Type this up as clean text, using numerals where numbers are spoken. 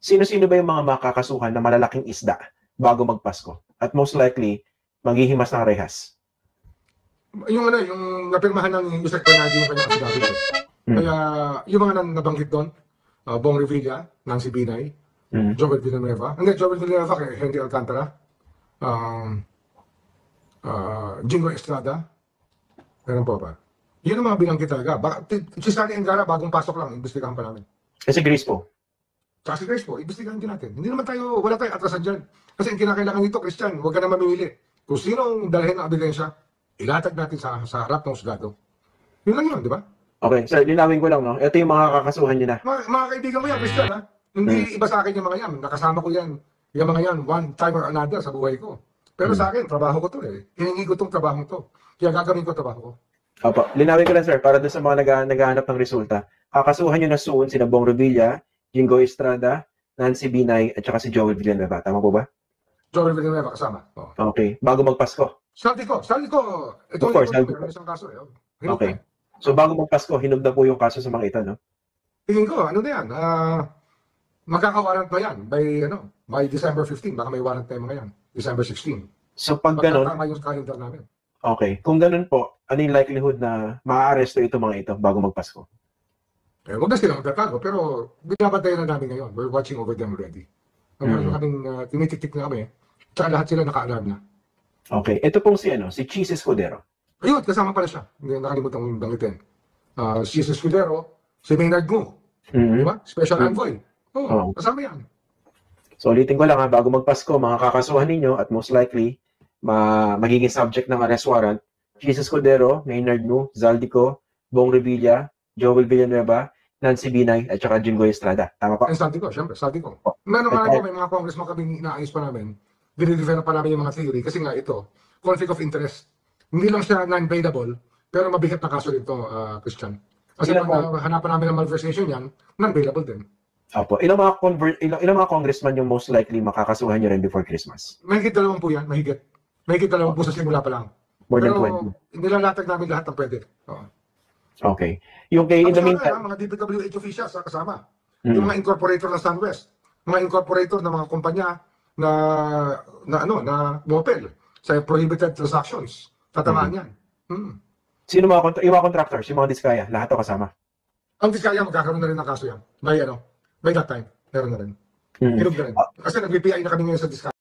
Sino-sino ba yung mga makakasuhan na malalaking isda bago magpasko? At most likely, maghihimas ng rehas. Yung napirmahan ng Yusek Bernardi yung kanyang affidavit eh. Kaya yung mga nabanggit doon, Bong Revilla, Nancy Binay, Joel Villanueva, hindi, Joel Villanueva kay Henry Alcantara, Jingo Estrada, meron po ba? Yun ang mga binanggit talaga. Si Sally Engara, bagong pasok lang, imbestigahan pa namin. Kasi Grace po. Sa si Grace po, imbestigahan din natin. Hindi naman tayo, wala tayong atrasan dyan. Kasi ang kinakailangan nito, Christian, huwag ka na mamimili. Kung sinong dalhin ng ebidensya, ilatag natin sa harap ng husgado. Yun lang yun, di ba? Okay, sir, linawin ko lang, no? Ito yung mga kakasuhan niyo na. Mga kaibigan mo yan, Christian, ha? Hindi iba sa akin yung mga yan. Nakasama ko yan. Yung mga yan, one time or another sa buhay ko. Pero sa akin, trabaho ko to eh. Hiningi ko tong trabaho to. Kaya gagawin ko trabaho ko. Opo, linawin ko lang, sir, para doon sa mga naghahanap ng resulta. Kakasuhan niyo na soon sina Bong Revilla, Jingo Estrada, Nancy Binay, at saka si Joel Villanueva. Tama po ba? Joel Villanueva kasama. Oh. Okay, bago magpasko. Saldi ko. Ito Of course, meron isang kaso eh. Okay. So bago magpasko, hinog na po yung kaso sa mga ito, no? Tingin ko, ano na yan? Magkakawarrant ba yan by December 15? Baka may warrant tayo mga yan. December 16. So pag ganun, tama yung calendar namin. okay. Kung ganun po, ano yung likelihood na maa-aresto ito mga ito bago magpasko? Eh, huwag na silang magkakago, pero binabantayan na namin ngayon. We're watching over them already. Meron kaming tinitik-tik na kami. Tsaka lahat sila naka-alarm na. Okay. Ito pong si Cheese Escudero. Ayun, kasama pala siya. Hindi nakalimutan kong banggitin. Si Escudero, si Maynard Ngu. Di ba? Special envoy. Oo, kasama yan. So ulitin ko lang bago magpasko, mga kakasuhan ninyo at most likely, magiging subject ng arrest warrant, Cheese Escudero, Maynard Ngu, Zaldico, Bong Revilla, Joel Villanueva, Nancy Binay, at saka Jingo Estrada. Tama pa? And Saldico, syempre, Saldico. Meron nga po, may mga congressman kami inaayos pa namin. Dinidefend pa namin yung mga theory. Kasi nga ito, conflict of interest. Hindi lang siya non-bailable, pero mabigat na kaso dito, Christian. Kasi pag hanapan namin ng malversation yan, non-bailable din. Opo. Ilang mga congressman yung most likely makakasuhan nyo rin before Christmas? Mahigit 2 po yan, mahigit. Mahigit 2 po sa simula pa lang. More than pero 20. nilalatag namin lahat ng pwede. Okay. Yung kay in the meantime, mga DPWH officials kasama. Yung mga incorporator ng SunWest, mga incorporator ng mga kumpanya na Mopel sa prohibited transactions. Tatamaan yan. Sino yung mga contractors, yung mga diskaya, lahat to kasama? Ang diskaya magkakaroon na rin ng kaso yan. By that time, meron na rin. Hinog na rin. Kasi nag-BPI na kami ngayon sa diskaya.